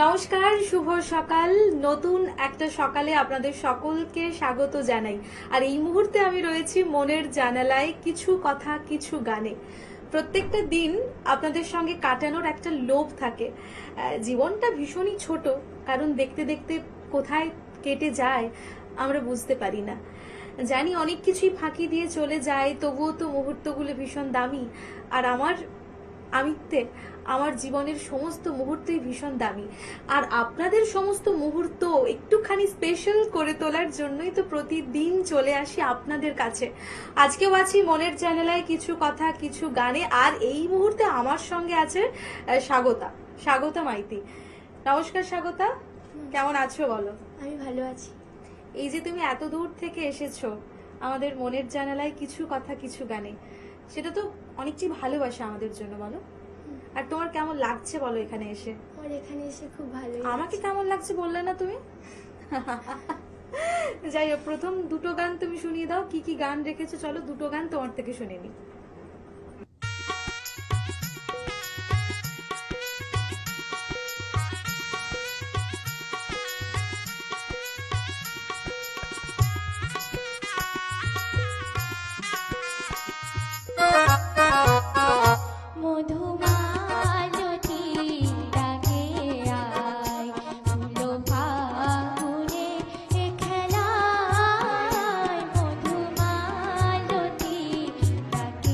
নমস্কার, শুভ সকাল। নতুন একটা সকালে আপনাদের সকলকে স্বাগত জানাই। আর এই মুহূর্তে আমি রয়েছি মনের জানালায় কিছু কথা কিছু গানে। প্রত্যেকটা দিন আপনাদের সঙ্গে কাটানোর একটা লোভ থাকে। জীবনটা ভীষণই ছোট, কারণ দেখতে দেখতে কোথায় কেটে যায় আমরা বুঝতে পারি না। জানি অনেক কিছুই ফাঁকি দিয়ে চলে যায়, তবুও তো মুহূর্তগুলো ভীষণ দামি। আর আমার জীবনের সমস্ত মুহূর্তই ভীষণ দামি। আর আপনাদের সমস্ত মুহূর্ত একটুখানি স্পেশাল করে তোলার জন্যই তো প্রতিদিন চলে আসি আপনাদের কাছে। আজকেও আছি মনের জানালায় কিছু কথা কিছু গানে। আর এই মুহূর্তে আমার সঙ্গে আছে স্বাগতা মাইতি। নমস্কার স্বাগতা, কেমন আছো বলো? আমি ভালো আছি। এই যে তুমি এত দূর থেকে এসেছো আমাদের মনের জানালায় কিছু কথা কিছু গানে, সেটা তো অনেকটাই ভালোবাসা আমাদের জন্য, বলো। আর তোমার কেমন লাগছে বলো এখানে এসে? আমার এখানে এসে খুব ভালো। আমাকে কেমন লাগছে বললে না তুমি? যাই হোক, প্রথম দুটো গান তুমি শুনিয়ে দাও। কি কি গান রেখেছো, চলো দুটো গান তোমার থেকে শুনে নি। মধুমালতী ডাকে আয়, ফুলো ফাগুনে খেলায়। মধুমালতী ডাকে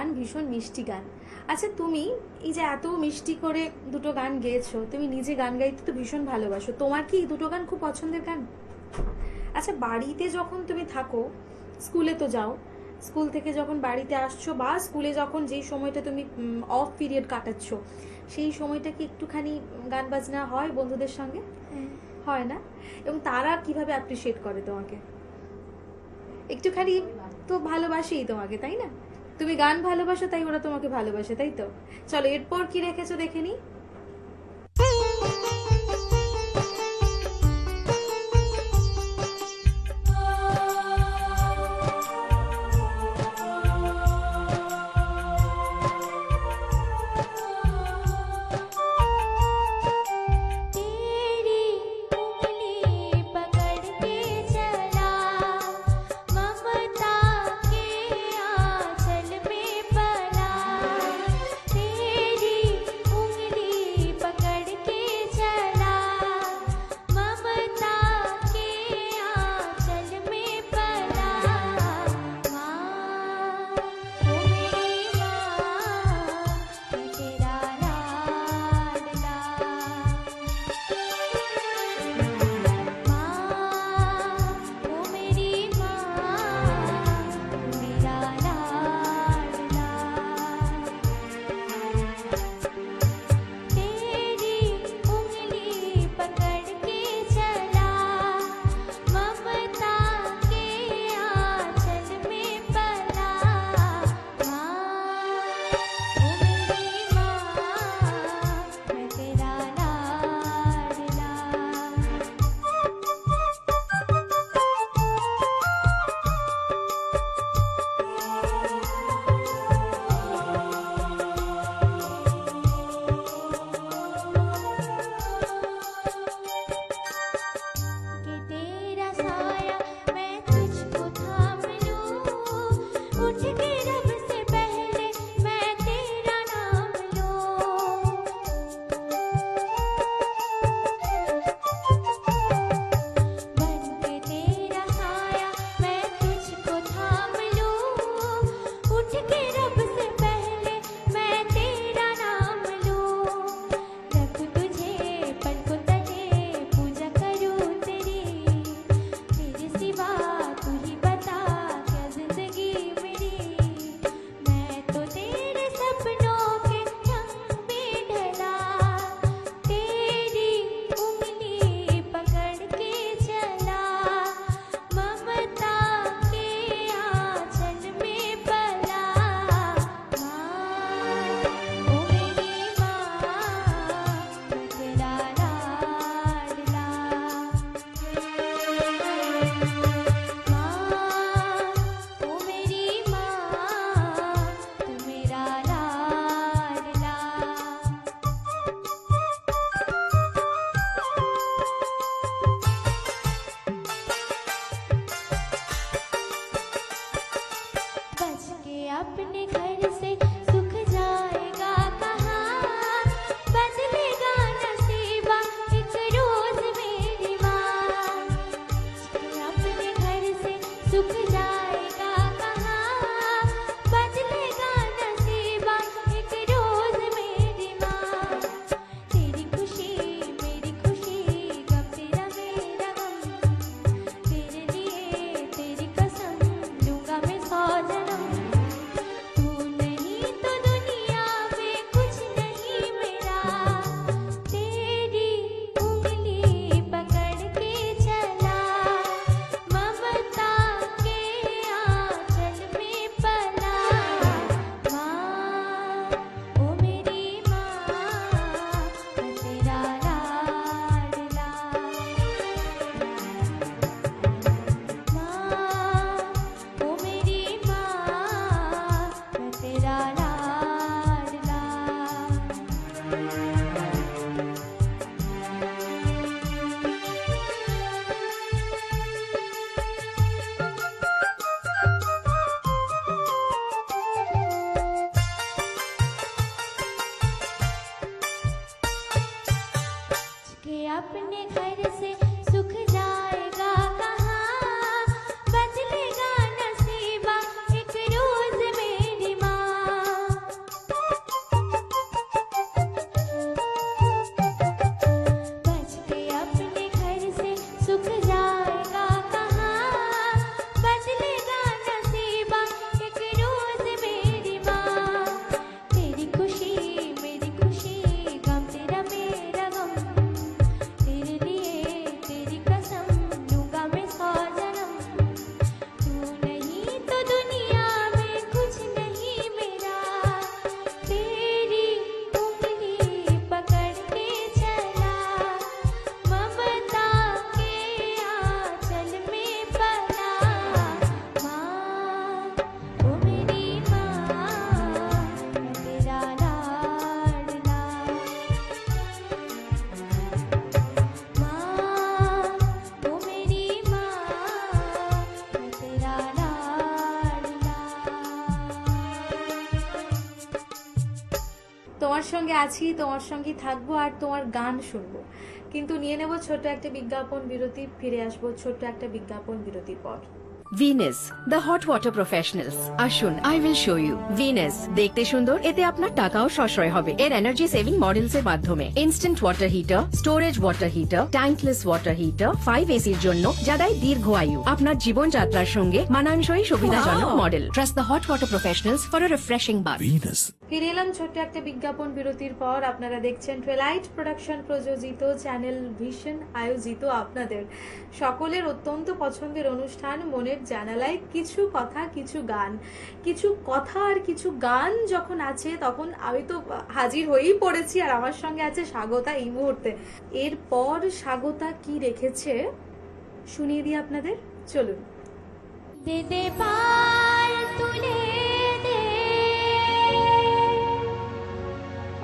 গান ভীষণ মিষ্টি গান। আচ্ছা, তুমি এই যে এত মিষ্টি করে দুটো গান গেয়েছো, তুমি নিজে গান গাইতে তো ভীষণ ভালোবাসো, তোমার কি এই দুটো গান খুব পছন্দের গান? আচ্ছা, বাড়িতে যখন তুমি থাকো, স্কুলে তো যাও, স্কুল থেকে যখন বাড়িতে আসছো বা স্কুলে যখন যেই সময়টা তুমি অফ পিরিয়ড কাটাচ্ছ, সেই সময়টা কি একটুখানি গান বাজনা হয় বন্ধুদের সঙ্গে? হ্যাঁ। হয় না? এবং তারা কিভাবে অ্যাপ্রিসিয়েট করে তোমাকে? একটুখানি তো ভালোবাসেই তোমাকে, তাই না? তুমি গান ভালোবাসো তাই ওরা তোমাকে ভালোবাসে, তাই তো? চলো এরপর কি রেখেছো দেখে নি। तेरी उंगली पकड़ के चला ममता के आंचल में पला। तेरी उंगली पकड़ के चला ममता के आंचल में पला। माँ ओ मेरी माँ, मैं तेरा लाडला। माँ ओ मेरी माँ, मेरा लाडला। तेरी उंगली पकड़ के चला ममता के आंचल में पला। माँ ओ मेरी माँ, मैं तेरा लाडला। कि तेरा साया मैं तुझको थाम लूं, उठ के रब से पहले मैं तेरा তোমার সঙ্গে আছি, তোমার সঙ্গে থাকবো আর তোমার গান শুনবো। কিন্তু নিয়ে নেব ছোট্ট একটা বিজ্ঞাপন বিরতি, ফিরে আসবো ছোট্ট একটা বিজ্ঞাপন বিরতির পর। Venus the hot water professionals. আসুন, I will show you. Venus দেখতে সুন্দর, এতে আপনার টাকাও সাশ্রয় হবে। এর এনার্জি সেভিং মডেলস এর মাধ্যমে instant water heater, storage water heater, tankless water heater, 5 এসির জন্য যা দেয় দীর্ঘ আয়ু। আপনার জীবনযাত্রার সঙ্গে মানানসই সুবিধাজনক model. Trust the hot water professionals for a refreshing bath. Venus. ফিরে এলাম ছোট্ট একটা বিজ্ঞাপন বিরতির পর। আপনারা দেখছেন টুয়েলাইট প্রোডাকশন প্রযোজিত, চ্যানেল ভিশন আয়োজিত, আপনাদের সকলের অত্যন্ত পছন্দের অনুষ্ঠান মনের জানালায় কিছু কথা কিছু গান। কিছু কথা আর কিছু গান যখন আছে তখন আমি তো হাজির হয়েই পড়েছি, আর আমার সঙ্গে আছে স্বাগতা এই মুহূর্তে। এরপর স্বাগতা কি রেখেছে শুনিয়ে দিই আপনাদের, চলুন। দে দে পাল তুলে দে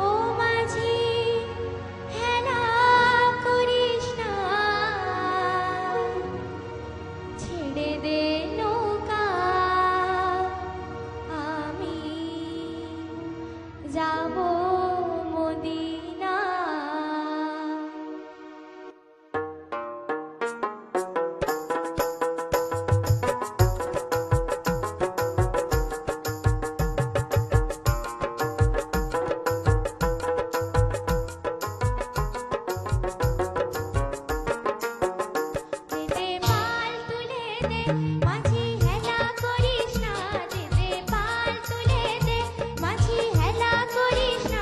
ও মাঝি হেলা করিস না, ছেড়ে দে নৌকা আমি যাব মদিনা। দে পাল তুলে দে মাঝি হেলা করিস না, দে পাল তুলে দে মাঝি হেলা করিস না,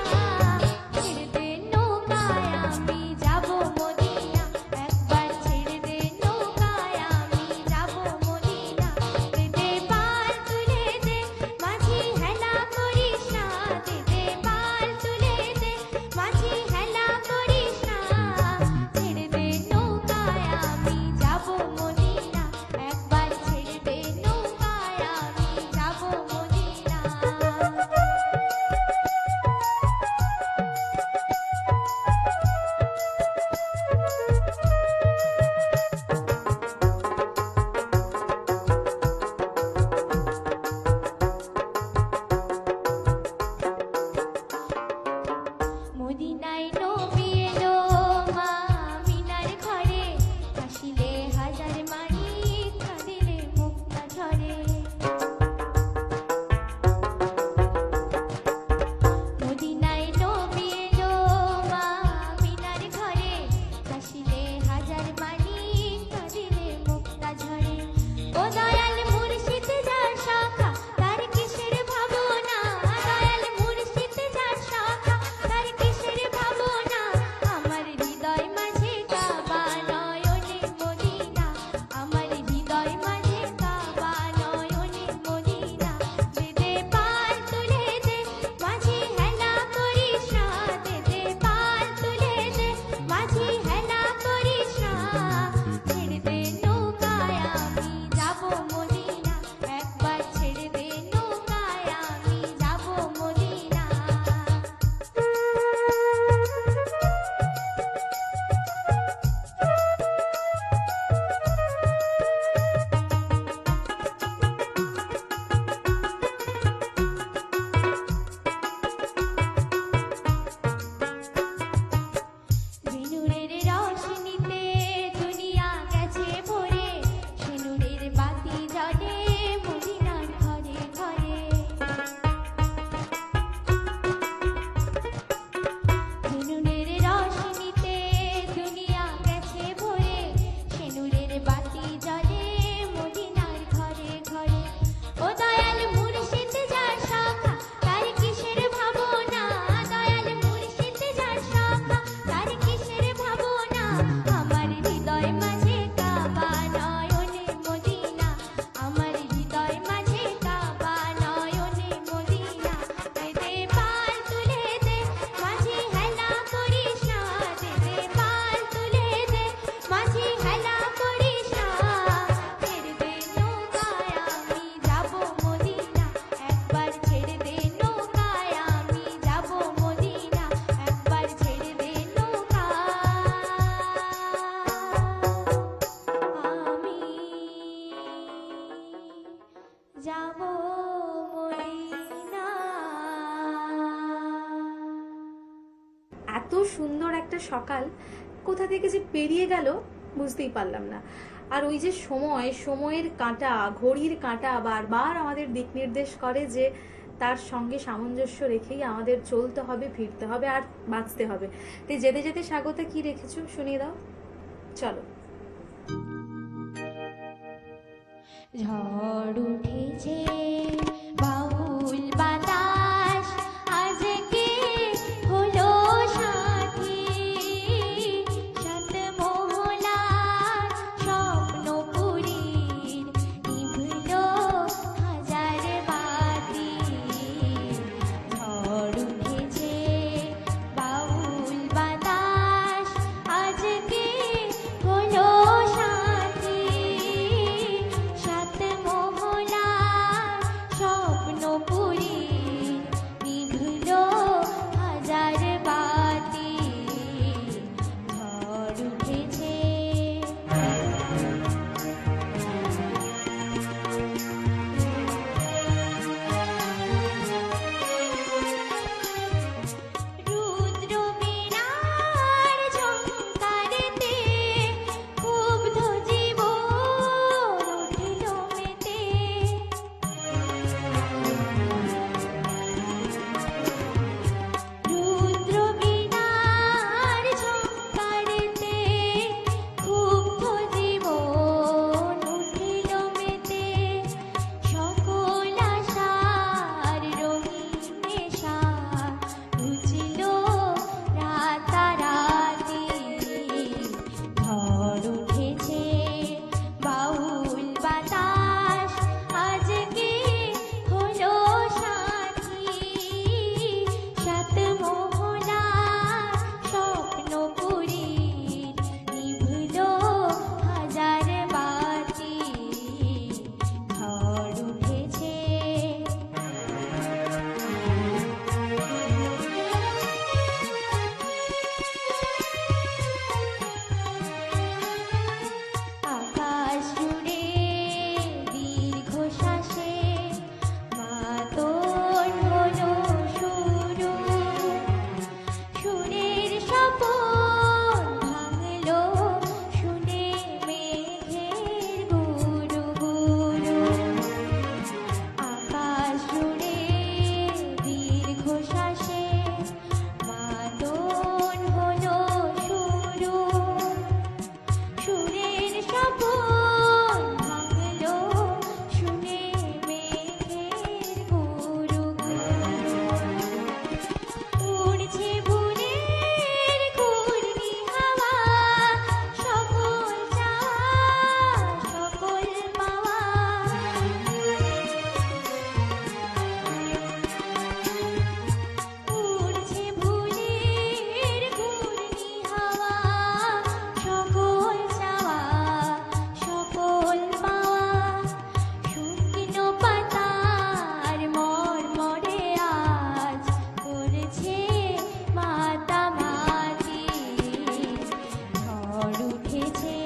এত সুন্দর একটা সকাল কোথা থেকে যে পেরিয়ে গেল বুঝতেই পারলাম না। আর ওই যে সময়ের কাঁটা, ঘড়ির কাঁটা বারবার আমাদের দিক নির্দেশ করে যে তার সঙ্গে সামঞ্জস্য রেখেই আমাদের চলতে হবে, ফিরতে হবে আর বাঁচতে হবে। তাই যেতে যেতে স্বাগতা কি রেখেছো শুনিয়ে দাও, চলো। ঝড় উঠেছে বাউল বাতাস আজকে হলো সাথী সাত মহলা স্বপ্নপুরীর নিভলো হাজার বাতি। ঝড় উঠেছে বাউল বাতাস আজকে হলো সাথী সাত মহলা স্বপ্নপুরীর নিভলো হাজার বাতি। ঝড় উঠেছে রুদ্র বীণার ঝংকারেতে ক্ষুব্ধ জীবন উঠিল মেতে। রুদ্র বীণার ঝংকারেতে ক্ষুব্ধ জীবন উঠিল মেতে। সকল আশার রঙিন নেশা ঘুচিল রাতারাতি। ঝড় উঠেছে বাউল বাতাস আজকে হলো সাথী সাত মহলা স্বপ্নপুরীর নিভলো হাজার বাতি। ঝড় উঠেছে আকাশ জুড়ে দীর্ঘশ্বাসে মাতন হলো শুরু। সুরের স্বপন ভাঙলো শুনে মেঘের গুরু গুরু। আকাশ জুড়ে দীর্ঘশ্বাসে মাতন হলো শুরু। সুরের স্বপন ভাঙলো শুনে মেঘের গুরু গুরু। উড়ছে ভোরের ঘূর্ণি হাওয়া সকল চাওয়া সকল পাওয়া। উড়ছে ভোরের ঘূর্ণি হাওয়া সকল চাওয়া সকল পাওয়া। শুকনো পাতার মরমরে আজ করেছে মাতামাতি। ঝড় উঠেছে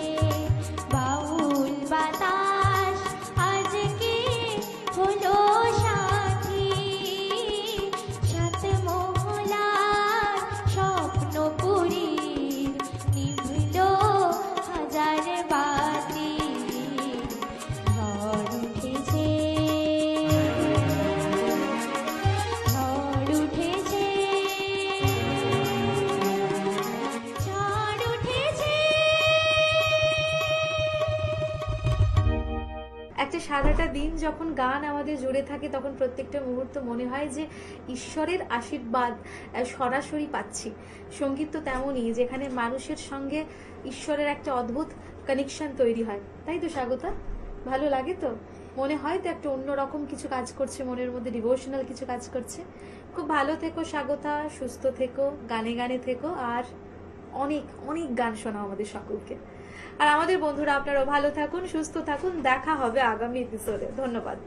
বাউল বাতাস আজকে হলো সাথী সাত মহলার স্বপ্নপুরীর নিভলো হাজার বাতি। ঝড় উঠেছে ঝড় উঠেছে ঝড় উঠেছে। একটা সারাটা দিন যখন গান আমাদের জুড়ে থাকে তখন প্রত্যেকটা মুহূর্ত মনে হয় যে ঈশ্বরের আশীর্বাদ সরাসরি পাচ্ছি। সঙ্গীত তো তেমনই, যেখানে মানুষের সঙ্গে ঈশ্বরের একটা অদ্ভুত কানেকশন তৈরি হয়। তাই তো স্বাগতা, ভালো লাগে তো? মনে হয় তো একটা অন্যরকম কিছু কাজ করছে, মনের মধ্যে ডিভোশনাল কিছু কাজ করছে। খুব ভালো থেকো স্বাগতা, সুস্থ থেকো, গানে গানে থেকো, আর অনেক অনেক গান শোনাও আমাদের সকলকে। আর আমাদের বন্ধুরা আপনারাও ভালো থাকুন, সুস্থ থাকুন। দেখা হবে আগামী এপিসোডে। ধন্যবাদ।